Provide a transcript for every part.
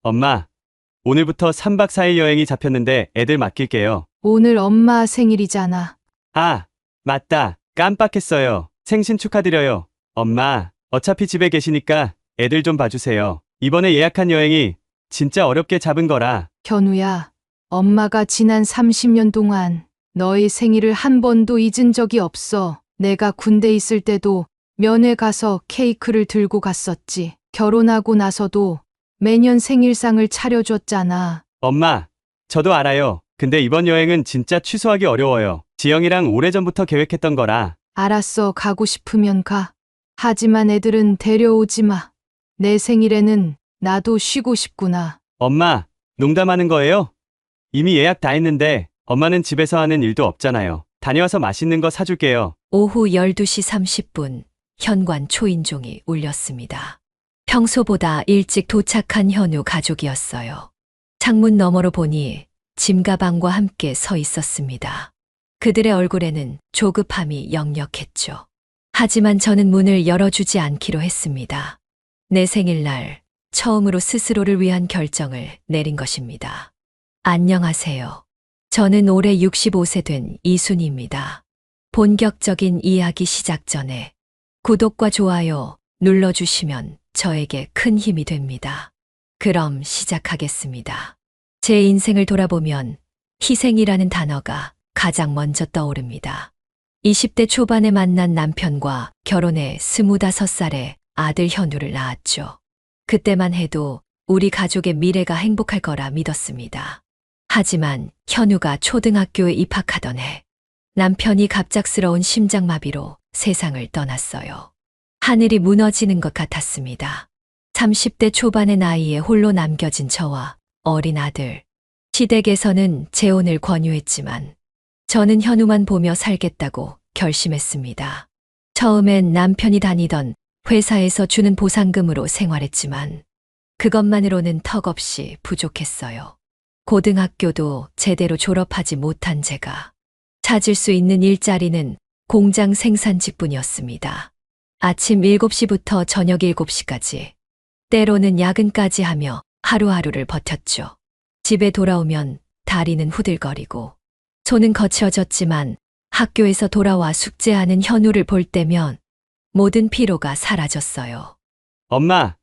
엄마, 오늘부터 3박 4일 여행이 잡혔는데 애들 맡길게요. 오늘 엄마 생일이잖아. 아, 맞다. 깜빡했어요. 생신 축하드려요. 엄마, 어차피 집에 계시니까 애들 좀 봐주세요. 이번에 예약한 여행이 진짜 어렵게 잡은 거라. 현우야, 엄마가 지난 30년 동안 너의 생일을 한 번도 잊은 적이 없어. 내가 군대 있을 때도 면회 가서 케이크를 들고 갔었지. 결혼하고 나서도 매년 생일상을 차려줬잖아. 엄마, 저도 알아요. 근데 이번 여행은 진짜 취소하기 어려워요. 지영이랑 오래전부터 계획했던 거라. 알았어, 가고 싶으면 가. 하지만 애들은 데려오지 마. 내 생일에는 나도 쉬고 싶구나. 엄마, 농담하는 거예요? 이미 예약 다 했는데 엄마는 집에서 하는 일도 없잖아요. 다녀와서 맛있는 거 사줄게요. 오후 12시 30분 현관 초인종이 울렸습니다. 평소보다 일찍 도착한 현우 가족이었어요. 창문 너머로 보니 짐가방과 함께 서 있었습니다. 그들의 얼굴에는 조급함이 역력했죠. 하지만 저는 문을 열어주지 않기로 했습니다. 내 생일날 처음으로 스스로를 위한 결정을 내린 것입니다. 안녕하세요. 저는 올해 65세 된 이순희입니다. 본격적인 이야기 시작 전에 구독과 좋아요 눌러주시면 저에게 큰 힘이 됩니다. 그럼 시작하겠습니다. 제 인생을 돌아보면 희생이라는 단어가 가장 먼저 떠오릅니다. 20대 초반에 만난 남편과 결혼해 25살에 아들 현우를 낳았죠. 그때만 해도 우리 가족의 미래가 행복할 거라 믿었습니다. 하지만 현우가 초등학교에 입학하던 해 남편이 갑작스러운 심장마비로 세상을 떠났어요. 하늘이 무너지는 것 같았습니다. 30대 초반의 나이에 홀로 남겨진 저와 어린 아들. 시댁에서는 재혼을 권유했지만 저는 현우만 보며 살겠다고 결심했습니다. 처음엔 남편이 다니던 회사에서 주는 보상금으로 생활했지만 그것만으로는 턱없이 부족했어요. 고등학교도 제대로 졸업하지 못한 제가 찾을 수 있는 일자리는 공장 생산직뿐이었습니다. 아침 7시부터 저녁 7시까지, 때로는 야근까지 하며 하루하루를 버텼죠. 집에 돌아오면 다리는 후들거리고 손은 거칠어졌지만 학교에서 돌아와 숙제하는 현우를 볼 때면 모든 피로가 사라졌어요. 엄마,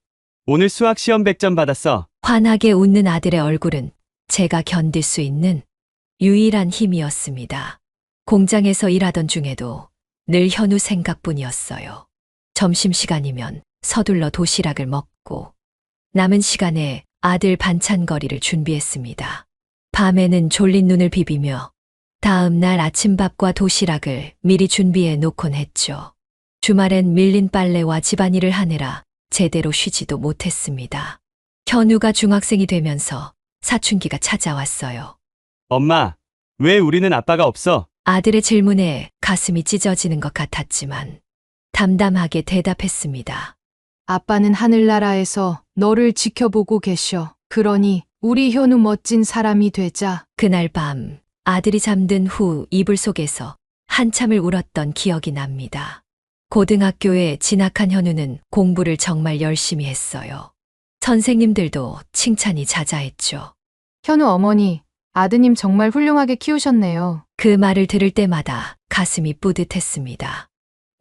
오늘 수학 시험 100점 받았어. 환하게 웃는 아들의 얼굴은 제가 견딜 수 있는 유일한 힘이었습니다. 공장에서 일하던 중에도 늘 현우 생각뿐이었어요. 점심시간이면 서둘러 도시락을 먹고 남은 시간에 아들 반찬거리를 준비했습니다. 밤에는 졸린 눈을 비비며 다음 날 아침밥과 도시락을 미리 준비해 놓곤 했죠. 주말엔 밀린 빨래와 집안일을 하느라 제대로 쉬지도 못했습니다. 현우가 중학생이 되면서 사춘기가 찾아왔어요. 엄마, 왜 우리는 아빠가 없어? 아들의 질문에 가슴이 찢어지는 것 같았지만 담담하게 대답했습니다. 아빠는 하늘나라에서 너를 지켜보고 계셔. 그러니 우리 현우 멋진 사람이 되자. 그날 밤 아들이 잠든 후 이불 속에서 한참을 울었던 기억이 납니다. 고등학교에 진학한 현우는 공부를 정말 열심히 했어요. 선생님들도 칭찬이 자자했죠. 현우 어머니, 아드님 정말 훌륭하게 키우셨네요. 그 말을 들을 때마다 가슴이 뿌듯했습니다.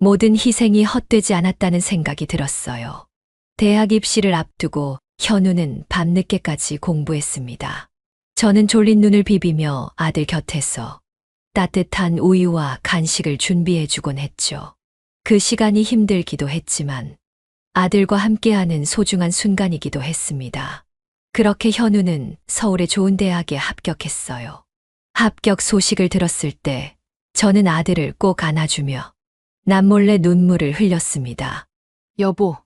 모든 희생이 헛되지 않았다는 생각이 들었어요. 대학 입시를 앞두고 현우는 밤늦게까지 공부했습니다. 저는 졸린 눈을 비비며 아들 곁에서 따뜻한 우유와 간식을 준비해주곤 했죠. 그 시간이 힘들기도 했지만 아들과 함께하는 소중한 순간이기도 했습니다. 그렇게 현우는 서울의 좋은 대학에 합격했어요. 합격 소식을 들었을 때 저는 아들을 꼭 안아주며 남몰래 눈물을 흘렸습니다. 여보,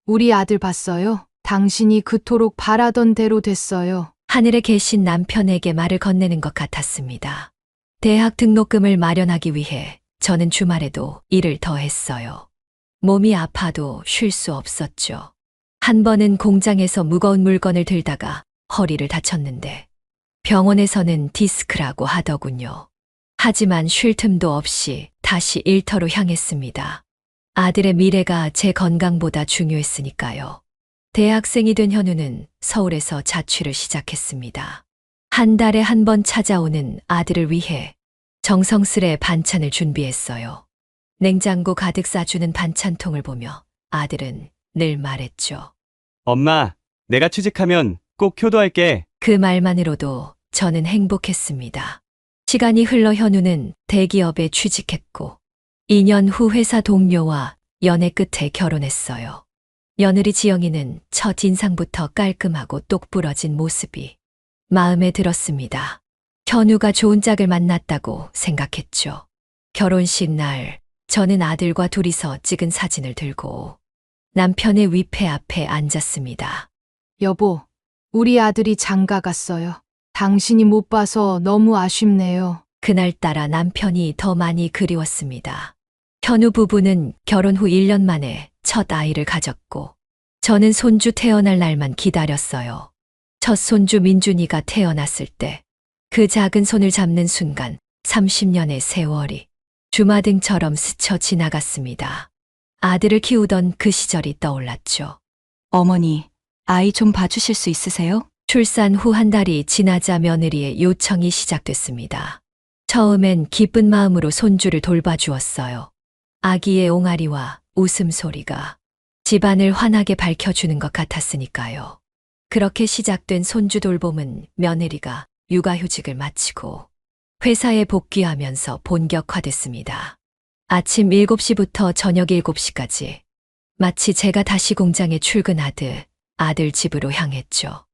우리 아들 봤어요? 당신이 그토록 바라던 대로 됐어요. 하늘에 계신 남편에게 말을 건네는 것 같았습니다. 대학 등록금을 마련하기 위해 저는 주말에도 일을 더 했어요. 몸이 아파도 쉴 수 없었죠. 한 번은 공장에서 무거운 물건을 들다가 허리를 다쳤는데 병원에서는 디스크라고 하더군요. 하지만 쉴 틈도 없이 다시 일터로 향했습니다. 아들의 미래가 제 건강보다 중요했으니까요. 대학생이 된 현우는 서울에서 자취를 시작했습니다. 한 달에 한 번 찾아오는 아들을 위해 정성스레 반찬을 준비했어요. 냉장고 가득 싸주는 반찬통을 보며 아들은 늘 말했죠. 엄마, 내가 취직하면 꼭 효도할게. 그 말만으로도 저는 행복했습니다. 시간이 흘러 현우는 대기업에 취직했고 2년 후 회사 동료와 연애 끝에 결혼했어요. 며느리 지영이는 첫 인상부터 깔끔하고 똑부러진 모습이 마음에 들었습니다. 현우가 좋은 짝을 만났다고 생각했죠. 결혼식 날 저는 아들과 둘이서 찍은 사진을 들고 남편의 위패 앞에 앉았습니다. 여보, 우리 아들이 장가 갔어요. 당신이 못 봐서 너무 아쉽네요. 그날따라 남편이 더 많이 그리웠습니다. 현우 부부는 결혼 후 1년 만에 첫 아이를 가졌고 저는 손주 태어날 날만 기다렸어요. 첫 손주 민준이가 태어났을 때 그 작은 손을 잡는 순간 30년의 세월이 주마등처럼 스쳐 지나갔습니다. 아들을 키우던 그 시절이 떠올랐죠. 어머니, 아이 좀 봐주실 수 있으세요? 출산 후 한 달이 지나자 며느리의 요청이 시작됐습니다. 처음엔 기쁜 마음으로 손주를 돌봐주었어요. 아기의 옹알이와 웃음소리가 집안을 환하게 밝혀주는 것 같았으니까요. 그렇게 시작된 손주 돌봄은 며느리가 육아휴직을 마치고 회사에 복귀하면서 본격화됐습니다. 아침 7시부터 저녁 7시까지 마치 제가 다시 공장에 출근하듯 아들 집으로 향했죠.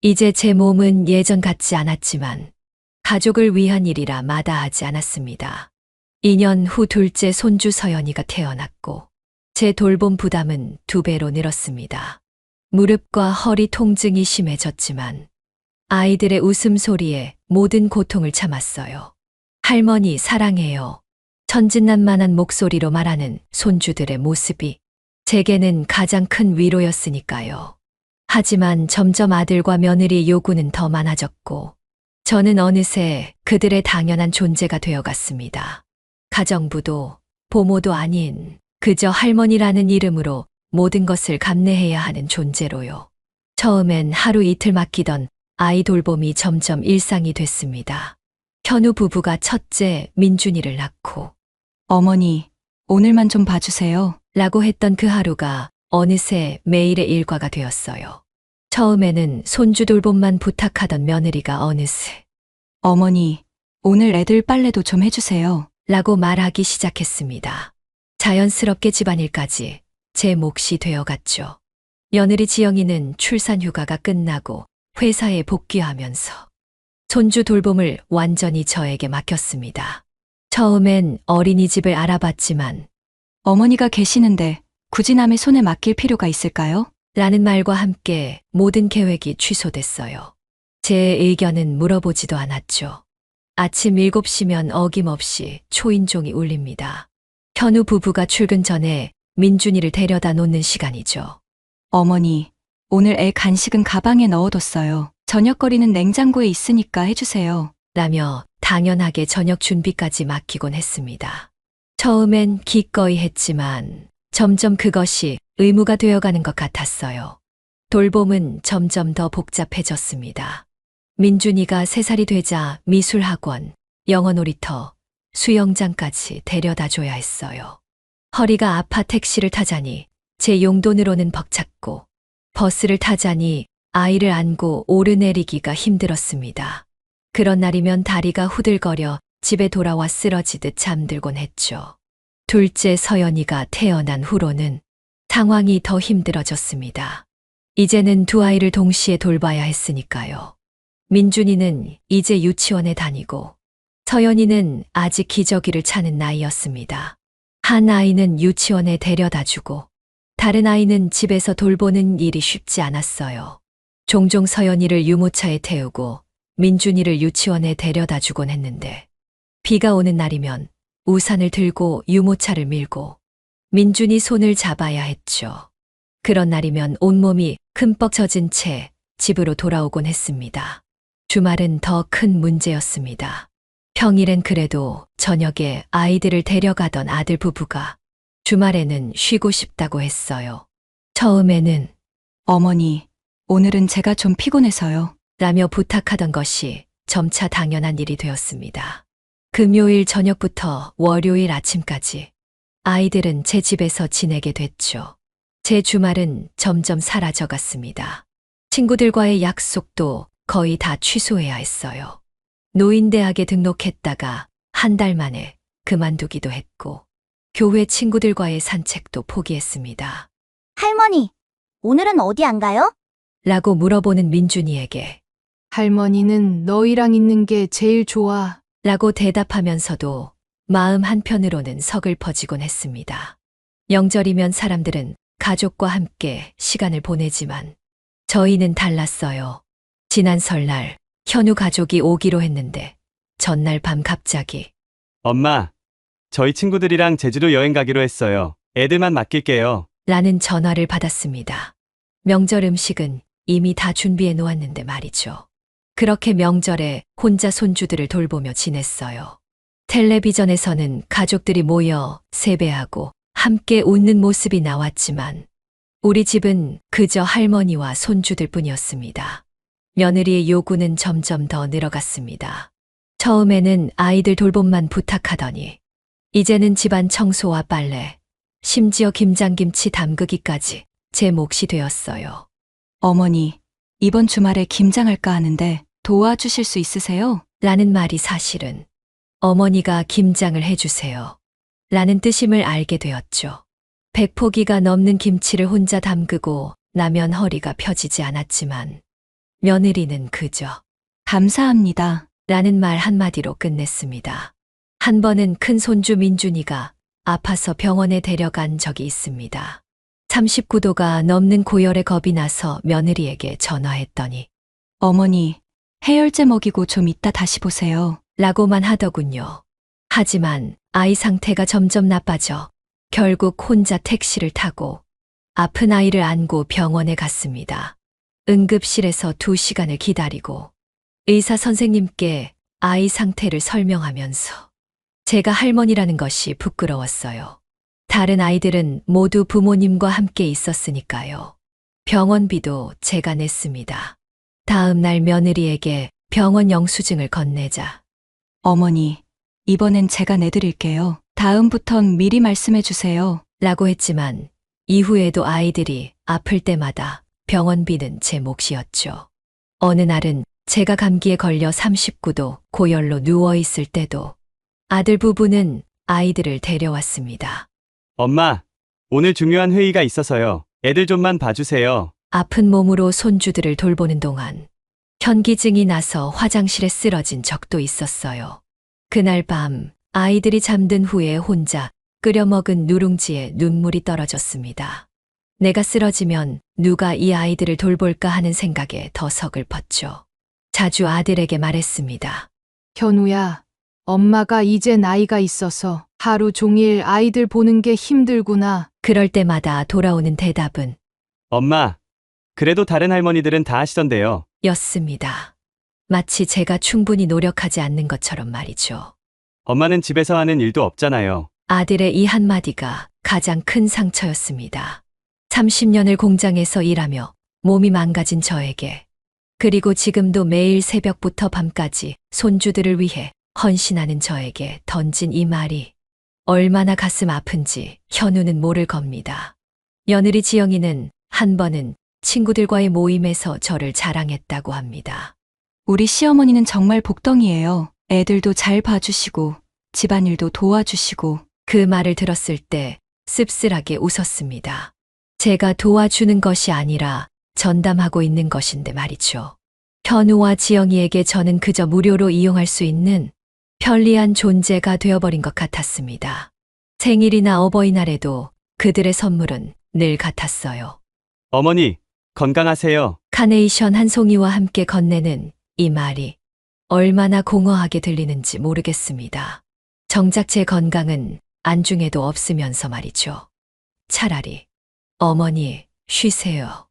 이제 제 몸은 예전 같지 않았지만 가족을 위한 일이라 마다하지 않았습니다. 2년 후 둘째 손주 서연이가 태어났고 제 돌봄 부담은 2배로 늘었습니다. 무릎과 허리 통증이 심해졌지만 아이들의 웃음소리에 모든 고통을 참았어요. 할머니 사랑해요. 천진난만한 목소리로 말하는 손주들의 모습이 제게는 가장 큰 위로였으니까요. 하지만 점점 아들과 며느리 요구는 더 많아졌고 저는 어느새 그들의 당연한 존재가 되어갔습니다. 가정부도 보모도 아닌 그저 할머니라는 이름으로 모든 것을 감내해야 하는 존재로요. 처음엔 하루 이틀 맡기던 아이 돌봄이 점점 일상이 됐습니다. 현우 부부가 첫째 민준이를 낳고 어머니, 오늘만 좀 봐주세요. 라고 했던 그 하루가 어느새 매일의 일과가 되었어요. 처음에는 손주 돌봄만 부탁하던 며느리가 어느새 어머니, 오늘 애들 빨래도 좀 해주세요. 라고 말하기 시작했습니다. 자연스럽게 집안일까지 제 몫이 되어갔죠. 며느리 지영이는 출산 휴가가 끝나고 회사에 복귀하면서 손주 돌봄을 완전히 저에게 맡겼습니다. 처음엔 어린이집을 알아봤지만 어머니가 계시는데 굳이 남의 손에 맡길 필요가 있을까요? 라는 말과 함께 모든 계획이 취소됐어요. 제 의견은 물어보지도 않았죠. 아침 7시면 어김없이 초인종이 울립니다. 현우 부부가 출근 전에 민준이를 데려다 놓는 시간이죠. 어머니, 오늘 애 간식은 가방에 넣어뒀어요. 저녁거리는 냉장고에 있으니까 해주세요. 라며 당연하게 저녁 준비까지 맡기곤 했습니다. 처음엔 기꺼이 했지만 점점 그것이 의무가 되어가는 것 같았어요. 돌봄은 점점 더 복잡해졌습니다. 민준이가 3살이 되자 미술학원, 영어 놀이터, 수영장까지 데려다 줘야 했어요. 허리가 아파 택시를 타자니 제 용돈으로는 벅찼고 버스를 타자니 아이를 안고 오르내리기가 힘들었습니다. 그런 날이면 다리가 후들거려 집에 돌아와 쓰러지듯 잠들곤 했죠. 둘째 서연이가 태어난 후로는 상황이 더 힘들어졌습니다. 이제는 2 아이를 동시에 돌봐야 했으니까요. 민준이는 이제 유치원에 다니고 서연이는 아직 기저귀를 차는 나이였습니다. 한 아이는 유치원에 데려다 주고 다른 아이는 집에서 돌보는 일이 쉽지 않았어요. 종종 서연이를 유모차에 태우고 민준이를 유치원에 데려다 주곤 했는데 비가 오는 날이면 우산을 들고 유모차를 밀고 민준이 손을 잡아야 했죠. 그런 날이면 온몸이 흠뻑 젖은 채 집으로 돌아오곤 했습니다. 주말은 더 큰 문제였습니다. 평일엔 그래도 저녁에 아이들을 데려가던 아들 부부가 주말에는 쉬고 싶다고 했어요. 처음에는 어머니, 오늘은 제가 좀 피곤해서요. 라며 부탁하던 것이 점차 당연한 일이 되었습니다. 금요일 저녁부터 월요일 아침까지 아이들은 제 집에서 지내게 됐죠. 제 주말은 점점 사라져 갔습니다. 친구들과의 약속도 거의 다 취소해야 했어요. 노인대학에 등록했다가 한 달 만에 그만두기도 했고, 교회 친구들과의 산책도 포기했습니다. 할머니, 오늘은 어디 안 가요? 라고 물어보는 민준이에게 할머니는 너희랑 있는 게 제일 좋아. 라고 대답하면서도 마음 한편으로는 서글퍼지곤 했습니다. 명절이면 사람들은 가족과 함께 시간을 보내지만 저희는 달랐어요. 지난 설날 현우 가족이 오기로 했는데 전날 밤 갑자기 엄마, 저희 친구들이랑 제주도 여행 가기로 했어요. 애들만 맡길게요. 라는 전화를 받았습니다. 명절 음식은 이미 다 준비해 놓았는데 말이죠. 그렇게 명절에 혼자 손주들을 돌보며 지냈어요. 텔레비전에서는 가족들이 모여 세배하고 함께 웃는 모습이 나왔지만 우리 집은 그저 할머니와 손주들 뿐이었습니다. 며느리의 요구는 점점 더 늘어갔습니다. 처음에는 아이들 돌봄만 부탁하더니 이제는 집안 청소와 빨래, 심지어 김장김치 담그기까지 제 몫이 되었어요. 어머니, 이번 주말에 김장할까 하는데 도와주실 수 있으세요? 라는 말이 사실은 어머니가 김장을 해주세요. 라는 뜻임을 알게 되었죠. 100포기가 넘는 김치를 혼자 담그고 나면 허리가 펴지지 않았지만 며느리는 그저 감사합니다. 라는 말 한마디로 끝냈습니다. 한 번은 큰 손주 민준이가 아파서 병원에 데려간 적이 있습니다. 39도가 넘는 고열에 겁이 나서 며느리에게 전화했더니 어머니, 해열제 먹이고 좀 이따 다시 보세요. 라고만 하더군요. 하지만 아이 상태가 점점 나빠져 결국 혼자 택시를 타고 아픈 아이를 안고 병원에 갔습니다. 응급실에서 2시간을 기다리고 의사 선생님께 아이 상태를 설명하면서 제가 할머니라는 것이 부끄러웠어요. 다른 아이들은 모두 부모님과 함께 있었으니까요. 병원비도 제가 냈습니다. 다음 날 며느리에게 병원 영수증을 건네자 어머니, 이번엔 제가 내드릴게요. 다음부턴 미리 말씀해 주세요. 라고 했지만 이후에도 아이들이 아플 때마다 병원비는 제 몫이었죠. 어느 날은 제가 감기에 걸려 39도 고열로 누워있을 때도 아들 부부는 아이들을 데려왔습니다. 엄마, 오늘 중요한 회의가 있어서요. 애들 좀만 봐주세요. 아픈 몸으로 손주들을 돌보는 동안 현기증이 나서 화장실에 쓰러진 적도 있었어요. 그날 밤 아이들이 잠든 후에 혼자 끓여 먹은 누룽지에 눈물이 떨어졌습니다. 내가 쓰러지면 누가 이 아이들을 돌볼까 하는 생각에 더 서글펐죠. 자주 아들에게 말했습니다. 현우야, 엄마가 이제 나이가 있어서 하루 종일 아이들 보는 게 힘들구나. 그럴 때마다 돌아오는 대답은 엄마, 그래도 다른 할머니들은 다 하시던데요. 였습니다. 마치 제가 충분히 노력하지 않는 것처럼 말이죠. 엄마는 집에서 하는 일도 없잖아요. 아들의 이 한마디가 가장 큰 상처였습니다. 30년을 공장에서 일하며 몸이 망가진 저에게, 그리고 지금도 매일 새벽부터 밤까지 손주들을 위해 헌신하는 저에게 던진 이 말이 얼마나 가슴 아픈지 현우는 모를 겁니다. 며느리 지영이는 한 번은 친구들과의 모임에서 저를 자랑했다고 합니다. 우리 시어머니는 정말 복덩이에요. 애들도 잘 봐주시고 집안일도 도와주시고. 그 말을 들었을 때 씁쓸하게 웃었습니다. 제가 도와주는 것이 아니라 전담하고 있는 것인데 말이죠. 현우와 지영이에게 저는 그저 무료로 이용할 수 있는 편리한 존재가 되어버린 것 같았습니다. 생일이나 어버이날에도 그들의 선물은 늘 같았어요. 어머니, 건강하세요. 카네이션 한 송이와 함께 건네는 이 말이 얼마나 공허하게 들리는지 모르겠습니다. 정작 제 건강은 안중에도 없으면서 말이죠. 차라리 어머니 쉬세요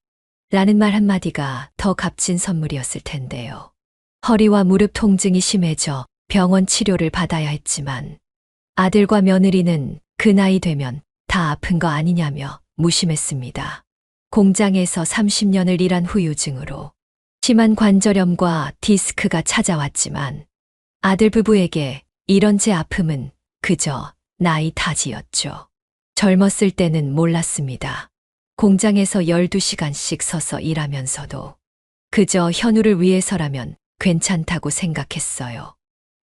라는 말 한마디가 더 값진 선물이었을 텐데요. 허리와 무릎 통증이 심해져 병원 치료를 받아야 했지만 아들과 며느리는 그 나이 되면 다 아픈 거 아니냐며 무심했습니다. 공장에서 30년을 일한 후유증으로 심한 관절염과 디스크가 찾아왔지만 아들 부부에게 이런 제 아픔은 그저 나이 탓이었죠. 젊었을 때는 몰랐습니다. 공장에서 12시간씩 서서 일하면서도 그저 현우를 위해서라면 괜찮다고 생각했어요.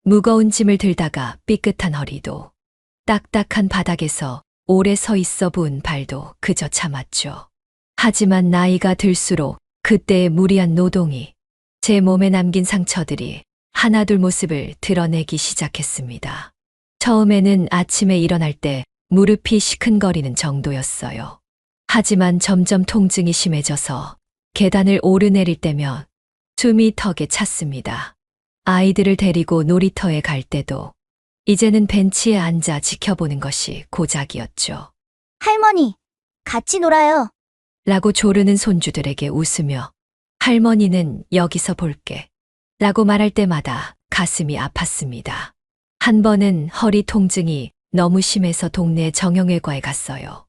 무거운 짐을 들다가 삐끗한 허리도, 딱딱한 바닥에서 오래 서 있어 부은 발도 그저 참았죠. 하지만 나이가 들수록 그때의 무리한 노동이 제 몸에 남긴 상처들이 하나둘 모습을 드러내기 시작했습니다. 처음에는 아침에 일어날 때 무릎이 시큰거리는 정도였어요. 하지만 점점 통증이 심해져서 계단을 오르내릴 때면 숨이 턱에 찼습니다. 아이들을 데리고 놀이터에 갈 때도 이제는 벤치에 앉아 지켜보는 것이 고작이었죠. 할머니, 같이 놀아요. 라고 조르는 손주들에게 웃으며 할머니는 여기서 볼게 라고 말할 때마다 가슴이 아팠습니다. 한 번은 허리 통증이 너무 심해서 동네 정형외과에 갔어요.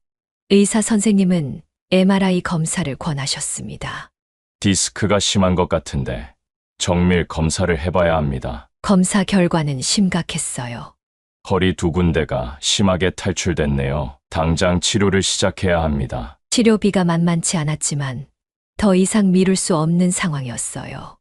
의사 선생님은 MRI 검사를 권하셨습니다. 디스크가 심한 것 같은데 정밀 검사를 해봐야 합니다. 검사 결과는 심각했어요. 허리 두 군데가 심하게 탈출됐네요. 당장 치료를 시작해야 합니다. 치료비가 만만치 않았지만 더 이상 미룰 수 없는 상황이었어요.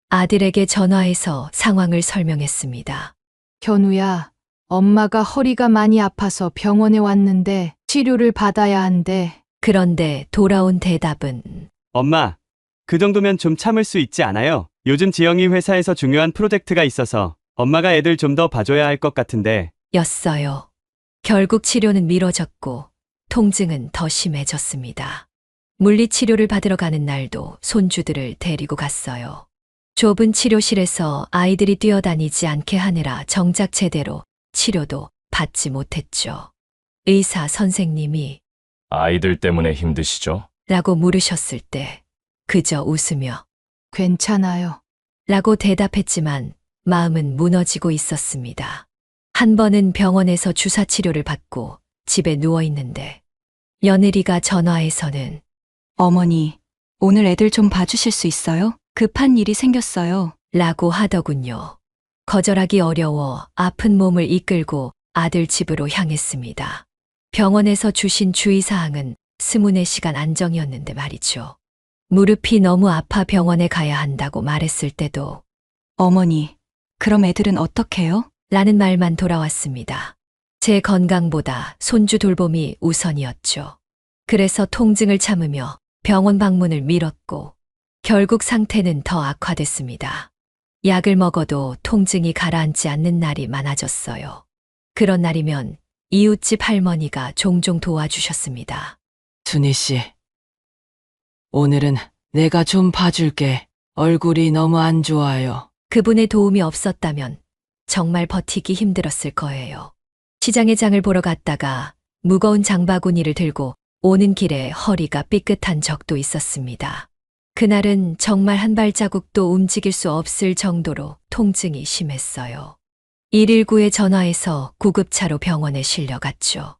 아들에게 전화해서 상황을 설명했습니다. 현우야, 엄마가 허리가 많이 아파서 병원에 왔는데 치료를 받아야 한대. 그런데 돌아온 대답은 엄마, 그 정도면 좀 참을 수 있지 않아요? 요즘 지영이 회사에서 중요한 프로젝트가 있어서 엄마가 애들 좀 더 봐줘야 할 것 같은데. 였어요. 결국 치료는 미뤄졌고 통증은 더 심해졌습니다. 물리치료를 받으러 가는 날도 손주들을 데리고 갔어요. 좁은 치료실에서 아이들이 뛰어다니지 않게 하느라 정작 제대로 치료도 받지 못했죠. 의사 선생님이 아이들 때문에 힘드시죠? 라고 물으셨을 때 그저 웃으며 괜찮아요. 라고 대답했지만 마음은 무너지고 있었습니다. 한 번은 병원에서 주사 치료를 받고 집에 누워 있는데 며느리가 전화해서는 어머니, 오늘 애들 좀 봐주실 수 있어요? 급한 일이 생겼어요. 라고 하더군요. 거절하기 어려워 아픈 몸을 이끌고 아들 집으로 향했습니다. 병원에서 주신 주의사항은 24시간 안정이었는데 말이죠. 무릎이 너무 아파 병원에 가야 한다고 말했을 때도 어머니, 그럼 애들은 어떡해요? 라는 말만 돌아왔습니다. 제 건강보다 손주 돌봄이 우선이었죠. 그래서 통증을 참으며 병원 방문을 미뤘고 결국 상태는 더 악화됐습니다. 약을 먹어도 통증이 가라앉지 않는 날이 많아졌어요. 그런 날이면 이웃집 할머니가 종종 도와주셨습니다. 순희 씨, 오늘은 내가 좀 봐줄게. 얼굴이 너무 안 좋아요. 그분의 도움이 없었다면 정말 버티기 힘들었을 거예요. 시장에 장을 보러 갔다가 무거운 장바구니를 들고 오는 길에 허리가 삐끗한 적도 있었습니다. 그날은 정말 한 발자국도 움직일 수 없을 정도로 통증이 심했어요. 119에 전화해서 구급차로 병원에 실려갔죠.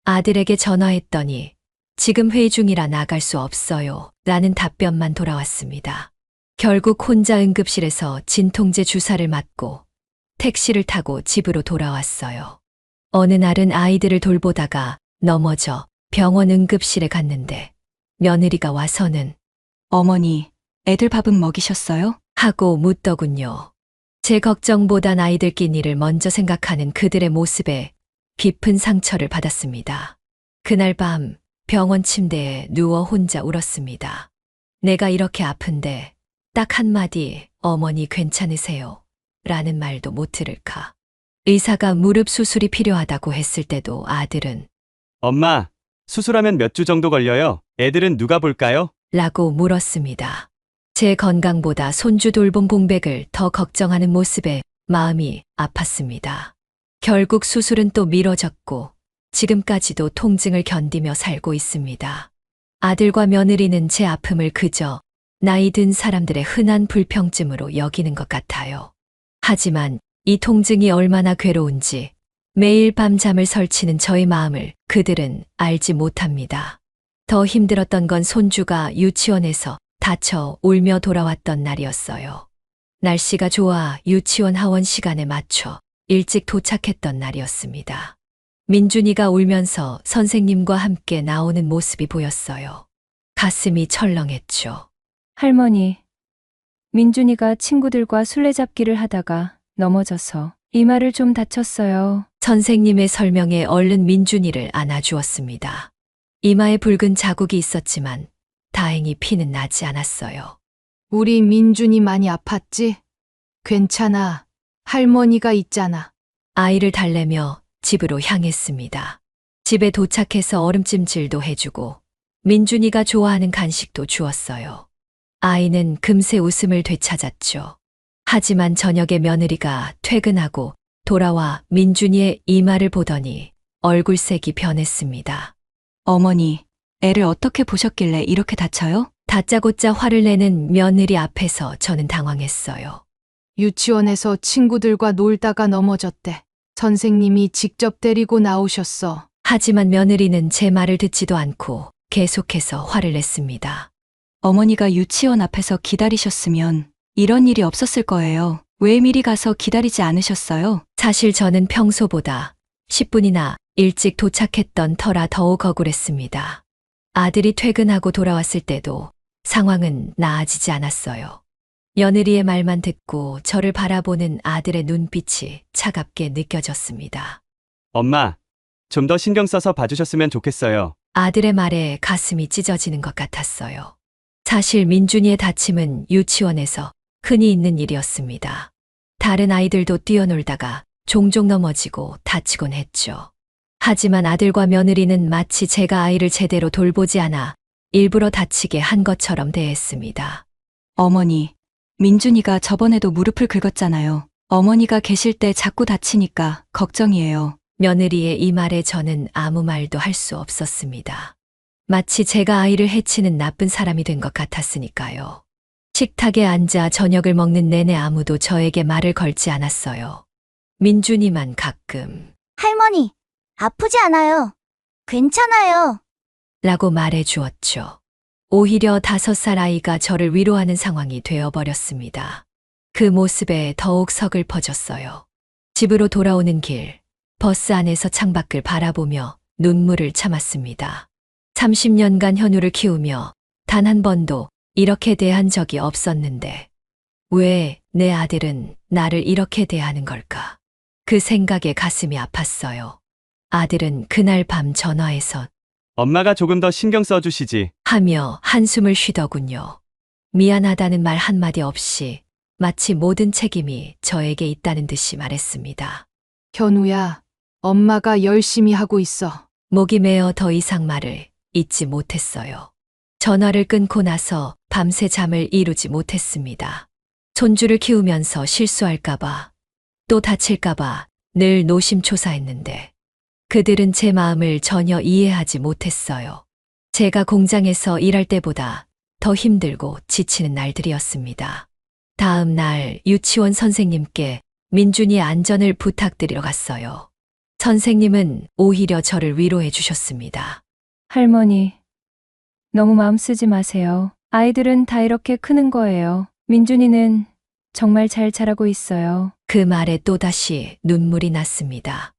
아들에게 전화했더니 지금 회의 중이라 나갈 수 없어요. 라는 답변만 돌아왔습니다. 결국 혼자 응급실에서 진통제 주사를 맞고 택시를 타고 집으로 돌아왔어요. 어느 날은 아이들을 돌보다가 넘어져 병원 응급실에 갔는데 며느리가 와서는 어머니, 애들 밥은 먹이셨어요? 하고 묻더군요. 제 걱정보단 아이들 끼니를 먼저 생각하는 그들의 모습에 깊은 상처를 받았습니다. 그날 밤 병원 침대에 누워 혼자 울었습니다. 내가 이렇게 아픈데 딱 한마디 어머니 괜찮으세요? 라는 말도 못 들을까. 의사가 무릎 수술이 필요하다고 했을 때도 아들은 엄마, 수술하면 몇 주 정도 걸려요? 애들은 누가 볼까요? 라고 물었습니다. 제 건강보다 손주 돌봄 공백을 더 걱정하는 모습에 마음이 아팠습니다. 결국 수술은 또 미뤄졌고 지금까지도 통증을 견디며 살고 있습니다. 아들과 며느리는 제 아픔을 그저 나이 든 사람들의 흔한 불평쯤으로 여기는 것 같아요. 하지만 이 통증이 얼마나 괴로운지 매일 밤 잠을 설치는 저의 마음을 그들은 알지 못합니다. 더 힘들었던 건 손주가 유치원에서 다쳐 울며 돌아왔던 날이었어요. 날씨가 좋아 유치원 하원 시간에 맞춰 일찍 도착했던 날이었습니다. 민준이가 울면서 선생님과 함께 나오는 모습이 보였어요. 가슴이 철렁했죠. 할머니, 민준이가 친구들과 술래잡기를 하다가 넘어져서 이마를 좀 다쳤어요. 선생님의 설명에 얼른 민준이를 안아주었습니다. 이마에 붉은 자국이 있었지만 다행히 피는 나지 않았어요. 우리 민준이 많이 아팠지? 괜찮아. 할머니가 있잖아. 아이를 달래며 집으로 향했습니다. 집에 도착해서 얼음찜질도 해주고 민준이가 좋아하는 간식도 주었어요. 아이는 금세 웃음을 되찾았죠. 하지만 저녁에 며느리가 퇴근하고 돌아와 민준이의 이마를 보더니 얼굴색이 변했습니다. 어머니, 애를 어떻게 보셨길래 이렇게 다쳐요? 다짜고짜 화를 내는 며느리 앞에서 저는 당황했어요. 유치원에서 친구들과 놀다가 넘어졌대. 선생님이 직접 데리고 나오셨어. 하지만 며느리는 제 말을 듣지도 않고 계속해서 화를 냈습니다. 어머니가 유치원 앞에서 기다리셨으면 이런 일이 없었을 거예요. 왜 미리 가서 기다리지 않으셨어요? 사실 저는 평소보다 10분이나 일찍 도착했던 터라 더욱 억울했습니다. 아들이 퇴근하고 돌아왔을 때도 상황은 나아지지 않았어요. 며느리의 말만 듣고 저를 바라보는 아들의 눈빛이 차갑게 느껴졌습니다. 엄마, 좀 더 신경 써서 봐주셨으면 좋겠어요. 아들의 말에 가슴이 찢어지는 것 같았어요. 사실 민준이의 다침은 유치원에서 흔히 있는 일이었습니다. 다른 아이들도 뛰어놀다가 종종 넘어지고 다치곤 했죠. 하지만 아들과 며느리는 마치 제가 아이를 제대로 돌보지 않아 일부러 다치게 한 것처럼 대했습니다. 어머니, 민준이가 저번에도 무릎을 긁었잖아요. 어머니가 계실 때 자꾸 다치니까 걱정이에요. 며느리의 이 말에 저는 아무 말도 할 수 없었습니다. 마치 제가 아이를 해치는 나쁜 사람이 된 것 같았으니까요. 식탁에 앉아 저녁을 먹는 내내 아무도 저에게 말을 걸지 않았어요. 민준이만 가끔 할머니, 아프지 않아요. 괜찮아요. 라고 말해 주었죠. 오히려 5살 아이가 저를 위로하는 상황이 되어버렸습니다. 그 모습에 더욱 서글퍼졌어요. 집으로 돌아오는 길, 버스 안에서 창밖을 바라보며 눈물을 참았습니다. 30년간 현우를 키우며 단 한 번도 이렇게 대한 적이 없었는데 왜 내 아들은 나를 이렇게 대하는 걸까? 그 생각에 가슴이 아팠어요. 아들은 그날 밤 전화해서 엄마가 조금 더 신경 써주시지. 하며 한숨을 쉬더군요. 미안하다는 말 한마디 없이 마치 모든 책임이 저에게 있다는 듯이 말했습니다. 현우야, 엄마가 열심히 하고 있어. 목이 메어 더 이상 말을 잇지 못했어요. 전화를 끊고 나서 밤새 잠을 이루지 못했습니다. 손주를 키우면서 실수할까봐 또 다칠까봐 늘 노심초사했는데 그들은 제 마음을 전혀 이해하지 못했어요. 제가 공장에서 일할 때보다 더 힘들고 지치는 날들이었습니다. 다음 날 유치원 선생님께 민준이의 안전을 부탁드리러 갔어요. 선생님은 오히려 저를 위로해 주셨습니다. 할머니, 너무 마음 쓰지 마세요. 아이들은 다 이렇게 크는 거예요. 민준이는 정말 잘 자라고 있어요. 그 말에 또다시 눈물이 났습니다.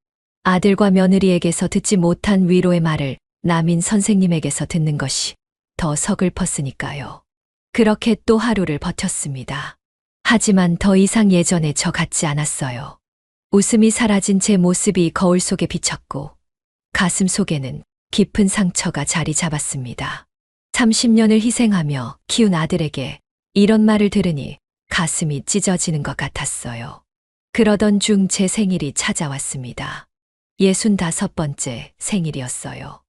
아들과 며느리에게서 듣지 못한 위로의 말을 남인 선생님에게서 듣는 것이 더 서글펐으니까요. 그렇게 또 하루를 버텼습니다. 하지만 더 이상 예전의 저 같지 않았어요. 웃음이 사라진 제 모습이 거울 속에 비쳤고 가슴 속에는 깊은 상처가 자리 잡았습니다. 30년을 희생하며 키운 아들에게 이런 말을 들으니 가슴이 찢어지는 것 같았어요. 그러던 중 제 생일이 찾아왔습니다. 65번째 생일이었어요.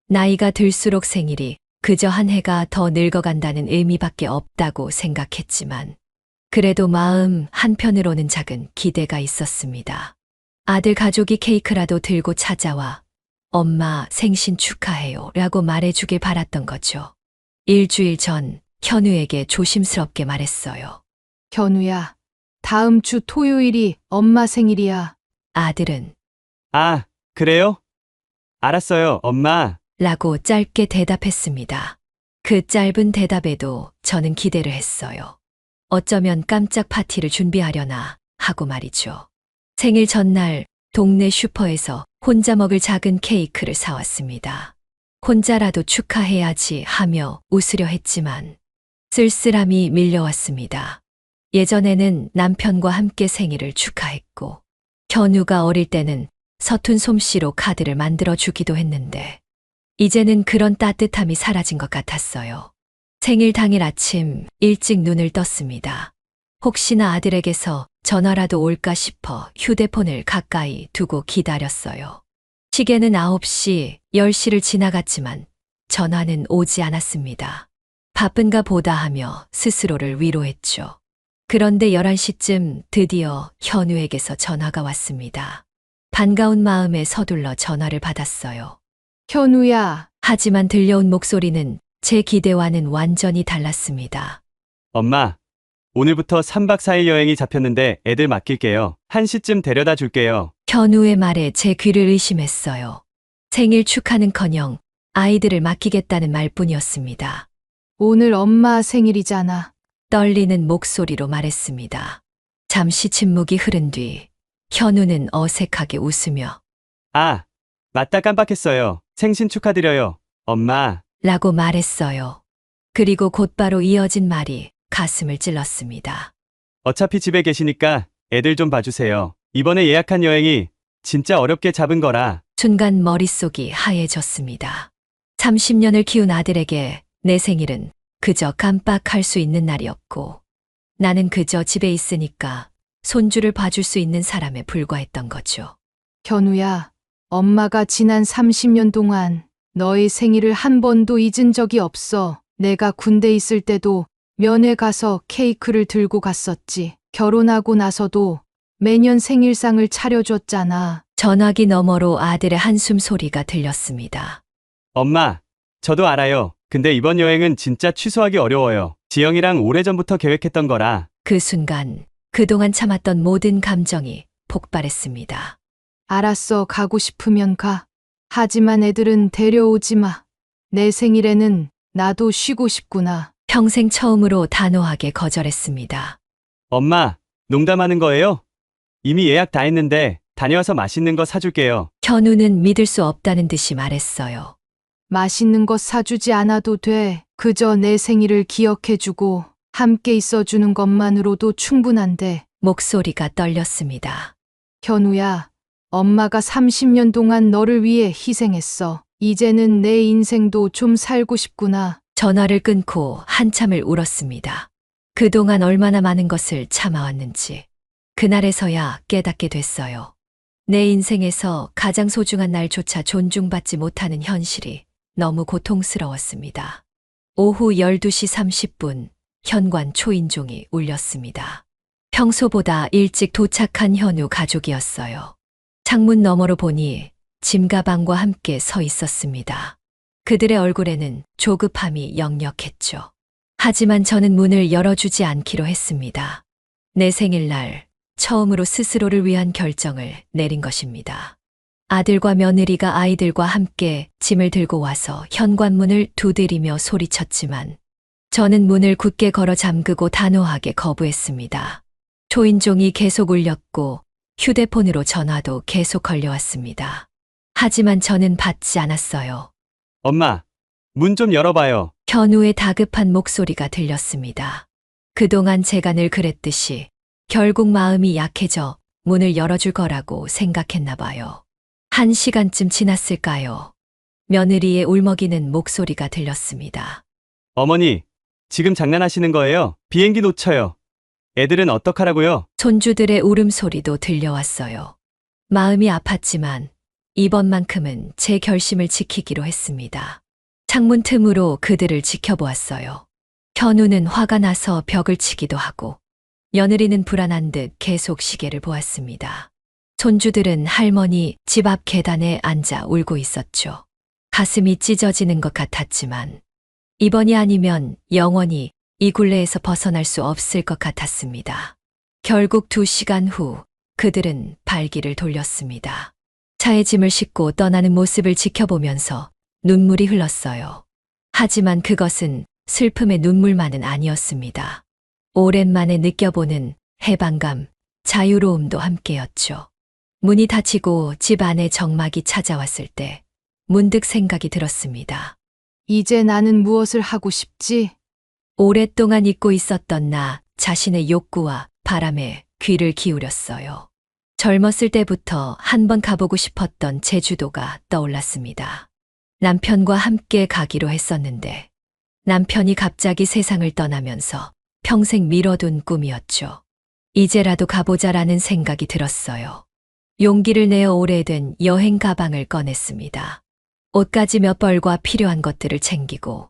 나이가 들수록 생일이 그저 한 해가 더 늙어간다는 의미밖에 없다고 생각했지만 그래도 마음 한편으로는 작은 기대가 있었습니다. 아들 가족이 케이크라도 들고 찾아와 엄마 생신 축하해요 라고 말해주길 바랐던 거죠. 일주일 전 현우에게 조심스럽게 말했어요. 현우야, 다음 주 토요일이 엄마 생일이야. 아들은 아, 그래요? 알았어요, 엄마. 라고 짧게 대답했습니다. 그 짧은 대답에도 저는 기대를 했어요. 어쩌면 깜짝 파티를 준비하려나 하고 말이죠. 생일 전날 동네 슈퍼에서 혼자 먹을 작은 케이크를 사왔습니다. 혼자라도 축하해야지 하며 웃으려 했지만 쓸쓸함이 밀려왔습니다. 예전에는 남편과 함께 생일을 축하했고 현우가 어릴 때는 서툰 솜씨로 카드를 만들어 주기도 했는데 이제는 그런 따뜻함이 사라진 것 같았어요. 생일 당일 아침 일찍 눈을 떴습니다. 혹시나 아들에게서 전화라도 올까 싶어 휴대폰을 가까이 두고 기다렸어요. 시계는 9시, 10시를 지나갔지만 전화는 오지 않았습니다. 바쁜가 보다 하며 스스로를 위로했죠. 그런데 11시쯤 드디어 현우에게서 전화가 왔습니다. 반가운 마음에 서둘러 전화를 받았어요. 현우야, 하지만 들려온 목소리는 제 기대와는 완전히 달랐습니다. 엄마, 오늘부터 3박 4일 여행이 잡혔는데 애들 맡길게요. 1시쯤 데려다 줄게요. 현우의 말에 제 귀를 의심했어요. 생일 축하는커녕 아이들을 맡기겠다는 말뿐이었습니다. 오늘 엄마 생일이잖아. 떨리는 목소리로 말했습니다. 잠시 침묵이 흐른 뒤 현우는 어색하게 웃으며 아, 맞다 깜빡했어요. 생신 축하드려요. 엄마, 라고 말했어요. 그리고 곧바로 이어진 말이 가슴을 찔렀습니다. 어차피 집에 계시니까 애들 좀 봐주세요. 이번에 예약한 여행이 진짜 어렵게 잡은 거라. 순간 머릿속이 하얘졌습니다. 30년을 키운 아들에게 내 생일은 그저 깜빡할 수 있는 날이었고 나는 그저 집에 있으니까 손주를 봐줄 수 있는 사람에 불과했던 거죠. 현우야, 엄마가 지난 30년 동안 너의 생일을 한 번도 잊은 적이 없어. 내가 군대 있을 때도 면회 가서 케이크를 들고 갔었지. 결혼하고 나서도 매년 생일상을 차려줬잖아. 전화기 너머로 아들의 한숨 소리가 들렸습니다. 엄마, 저도 알아요. 근데 이번 여행은 진짜 취소하기 어려워요. 지영이랑 오래전부터 계획했던 거라. 그 순간 그동안 참았던 모든 감정이 폭발했습니다. 알았어, 가고 싶으면 가. 하지만 애들은 데려오지 마. 내 생일에는 나도 쉬고 싶구나. 평생 처음으로 단호하게 거절했습니다. 엄마, 농담하는 거예요? 이미 예약 다 했는데 다녀와서 맛있는 거 사줄게요. 현우는 믿을 수 없다는 듯이 말했어요. 맛있는 것 사주지 않아도 돼. 그저 내 생일을 기억해주고 함께 있어주는 것만으로도 충분한데. 목소리가 떨렸습니다. 현우야, 엄마가 30년 동안 너를 위해 희생했어. 이제는 내 인생도 좀 살고 싶구나. 전화를 끊고 한참을 울었습니다. 그동안 얼마나 많은 것을 참아왔는지 그날에서야 깨닫게 됐어요. 내 인생에서 가장 소중한 날조차 존중받지 못하는 현실이 너무 고통스러웠습니다. 오후 12시 30분 현관 초인종이 울렸습니다. 평소보다 일찍 도착한 현우 가족이었어요. 창문 너머로 보니 짐가방과 함께 서 있었습니다. 그들의 얼굴에는 조급함이 역력했죠. 하지만 저는 문을 열어주지 않기로 했습니다. 내 생일날 처음으로 스스로를 위한 결정을 내린 것입니다. 아들과 며느리가 아이들과 함께 짐을 들고 와서 현관문을 두드리며 소리쳤지만 저는 문을 굳게 걸어 잠그고 단호하게 거부했습니다. 초인종이 계속 울렸고 휴대폰으로 전화도 계속 걸려왔습니다. 하지만 저는 받지 않았어요. 엄마, 문 좀 열어봐요. 현우의 다급한 목소리가 들렸습니다. 그동안 제가 늘 그랬듯이 결국 마음이 약해져 문을 열어줄 거라고 생각했나 봐요. 1시간쯤 지났을까요? 며느리의 울먹이는 목소리가 들렸습니다. 어머니, 지금 장난하시는 거예요? 비행기 놓쳐요. 애들은 어떡하라고요? 손주들의 울음소리도 들려왔어요. 마음이 아팠지만 이번만큼은 제 결심을 지키기로 했습니다. 창문 틈으로 그들을 지켜보았어요. 현우는 화가 나서 벽을 치기도 하고 며느리는 불안한 듯 계속 시계를 보았습니다. 손주들은 할머니 집 앞 계단에 앉아 울고 있었죠. 가슴이 찢어지는 것 같았지만 이번이 아니면 영원히 이 굴레에서 벗어날 수 없을 것 같았습니다. 결국 2시간 후 그들은 발길을 돌렸습니다. 차에 짐을 싣고 떠나는 모습을 지켜보면서 눈물이 흘렀어요. 하지만 그것은 슬픔의 눈물만은 아니었습니다. 오랜만에 느껴보는 해방감, 자유로움도 함께였죠. 문이 닫히고 집 안에 정막이 찾아왔을 때 문득 생각이 들었습니다. 이제 나는 무엇을 하고 싶지? 오랫동안 잊고 있었던 나 자신의 욕구와 바람에 귀를 기울였어요. 젊었을 때부터 한번 가보고 싶었던 제주도가 떠올랐습니다. 남편과 함께 가기로 했었는데 남편이 갑자기 세상을 떠나면서 평생 미뤄둔 꿈이었죠. 이제라도 가보자라는 생각이 들었어요. 용기를 내어 오래된 여행 가방을 꺼냈습니다. 옷가지 몇 벌과 필요한 것들을 챙기고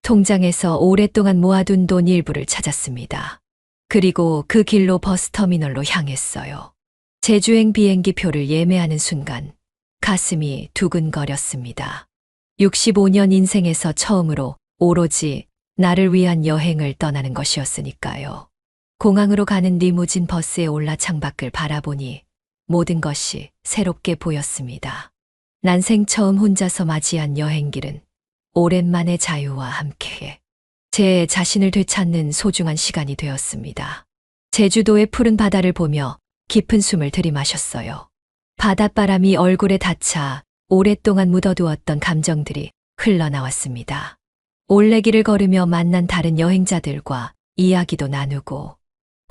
통장에서 오랫동안 모아둔 돈 일부를 찾았습니다. 그리고 그 길로 버스터미널로 향했어요. 제주행 비행기 표를 예매하는 순간 가슴이 두근거렸습니다. 65년 인생에서 처음으로 오로지 나를 위한 여행을 떠나는 것이었으니까요. 공항으로 가는 리무진 버스에 올라 창밖을 바라보니 모든 것이 새롭게 보였습니다. 난생 처음 혼자서 맞이한 여행길은 오랜만에 자유와 함께 제 자신을 되찾는 소중한 시간이 되었습니다. 제주도의 푸른 바다를 보며 깊은 숨을 들이마셨어요. 바닷바람이 얼굴에 닿자 오랫동안 묻어두었던 감정들이 흘러나왔습니다. 올레길을 걸으며 만난 다른 여행자들과 이야기도 나누고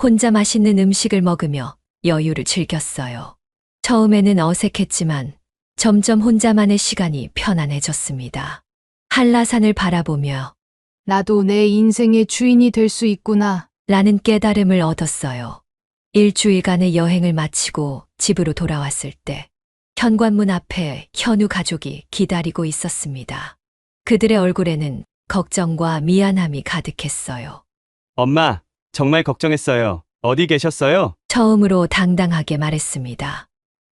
혼자 맛있는 음식을 먹으며 여유를 즐겼어요. 처음에는 어색했지만 점점 혼자만의 시간이 편안해졌습니다. 한라산을 바라보며 나도 내 인생의 주인이 될 수 있구나. 라는 깨달음을 얻었어요. 일주일간의 여행을 마치고 집으로 돌아왔을 때 현관문 앞에 현우 가족이 기다리고 있었습니다. 그들의 얼굴에는 걱정과 미안함이 가득했어요. 엄마, 정말 걱정했어요. 어디 계셨어요? 처음으로 당당하게 말했습니다.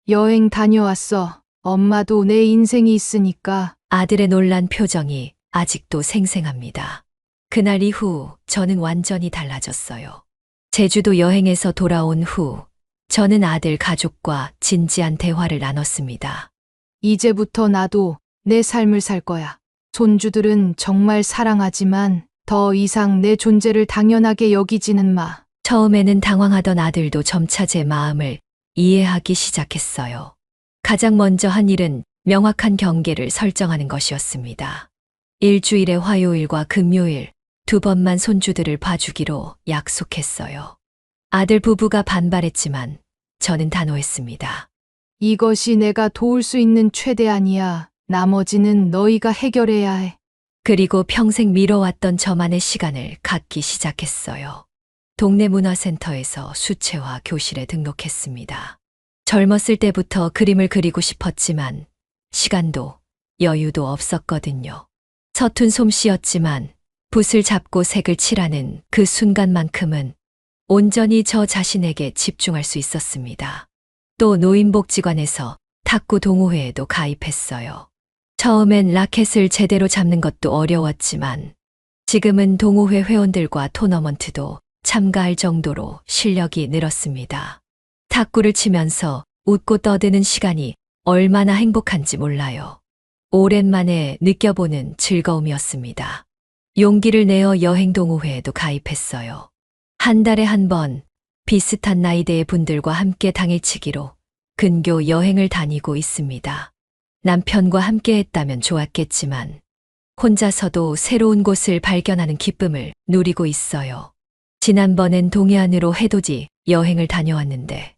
여행 다녀왔어. 엄마도 내 인생이 있으니까. 아들의 놀란 표정이 아직도 생생합니다. 그날 이후 저는 완전히 달라졌어요. 제주도 여행에서 돌아온 후 저는 아들 가족과 진지한 대화를 나눴습니다. 이제부터 나도 내 삶을 살 거야. 손주들은 정말 사랑하지만 더 이상 내 존재를 당연하게 여기지는 마. 처음에는 당황하던 아들도 점차 제 마음을 이해하기 시작했어요. 가장 먼저 한 일은 명확한 경계를 설정하는 것이었습니다. 일주일에 화요일과 금요일 2번만 손주들을 봐주기로 약속했어요. 아들 부부가 반발했지만 저는 단호했습니다. 이것이 내가 도울 수 있는 최대한이야. 나머지는 너희가 해결해야 해. 그리고 평생 미뤄왔던 저만의 시간을 갖기 시작했어요. 동네 문화센터에서 수채화 교실에 등록했습니다. 젊었을 때부터 그림을 그리고 싶었지만 시간도 여유도 없었거든요. 서툰 솜씨였지만 붓을 잡고 색을 칠하는 그 순간만큼은 온전히 저 자신에게 집중할 수 있었습니다. 또 노인복지관에서 탁구 동호회에도 가입했어요. 처음엔 라켓을 제대로 잡는 것도 어려웠지만 지금은 동호회 회원들과 토너먼트도 참가할 정도로 실력이 늘었습니다. 탁구를 치면서 웃고 떠드는 시간이 얼마나 행복한지 몰라요. 오랜만에 느껴보는 즐거움이었습니다. 용기를 내어 여행 동호회에도 가입했어요. 한 달에 한 번 비슷한 나이대의 분들과 함께 당일치기로 근교 여행을 다니고 있습니다. 남편과 함께 했다면 좋았겠지만 혼자서도 새로운 곳을 발견하는 기쁨을 누리고 있어요. 지난번엔 동해안으로 해돋이 여행을 다녀왔는데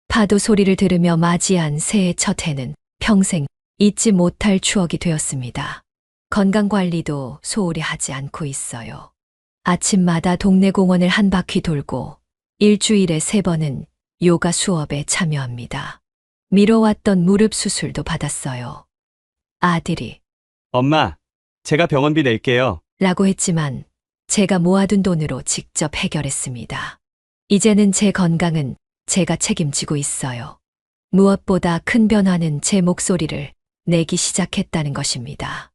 파도 소리를 들으며 맞이한 새해 첫 해는 평생 잊지 못할 추억이 되었습니다. 건강관리도 소홀히 하지 않고 있어요. 아침마다 동네 공원을 한 바퀴 돌고 일주일에 3번은 요가 수업에 참여합니다. 미뤄왔던 무릎 수술도 받았어요. 아들이 엄마, 제가 병원비 낼게요. 라고 했지만 제가 모아둔 돈으로 직접 해결했습니다. 이제는 제 건강은 제가 책임지고 있어요. 무엇보다 큰 변화는 제 목소리를 내기 시작했다는 것입니다.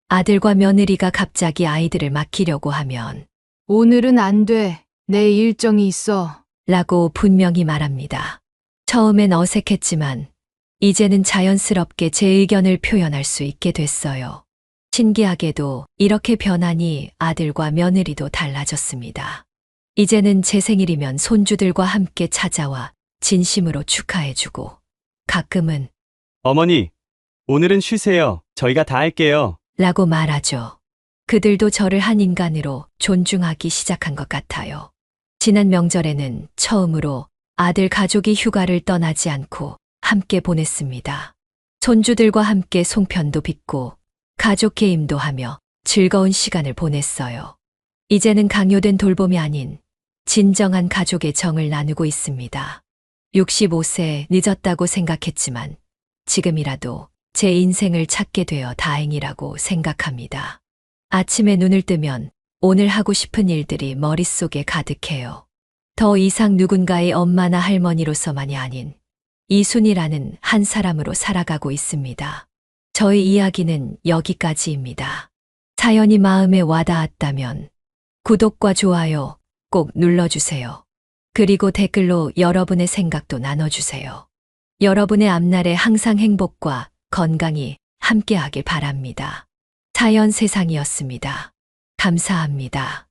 아들과 며느리가 갑자기 아이들을 맡기려고 하면 오늘은 안 돼. 내 일정이 있어. 라고 분명히 말합니다. 처음엔 어색했지만 이제는 자연스럽게 제 의견을 표현할 수 있게 됐어요. 신기하게도 이렇게 변하니 아들과 며느리도 달라졌습니다. 이제는 제 생일이면 손주들과 함께 찾아와 진심으로 축하해주고 가끔은 어머니, 오늘은 쉬세요. 저희가 다 할게요. 라고 말하죠. 그들도 저를 한 인간으로 존중하기 시작한 것 같아요. 지난 명절에는 처음으로 아들 가족이 휴가를 떠나지 않고 함께 보냈습니다. 손주들과 함께 송편도 빚고 가족 게임도 하며 즐거운 시간을 보냈어요. 이제는 강요된 돌봄이 아닌 진정한 가족의 정을 나누고 있습니다. 65세 늦었다고 생각했지만 지금이라도 제 인생을 찾게 되어 다행이라고 생각합니다. 아침에 눈을 뜨면 오늘 하고 싶은 일들이 머릿속에 가득해요. 더 이상 누군가의 엄마나 할머니로서만이 아닌 이순이라는 한 사람으로 살아가고 있습니다. 저의 이야기는 여기까지입니다. 사연이 마음에 와닿았다면 구독과 좋아요 꼭 눌러주세요. 그리고 댓글로 여러분의 생각도 나눠주세요. 여러분의 앞날에 항상 행복과 건강이 함께하길 바랍니다. 사연 세상이었습니다. 감사합니다.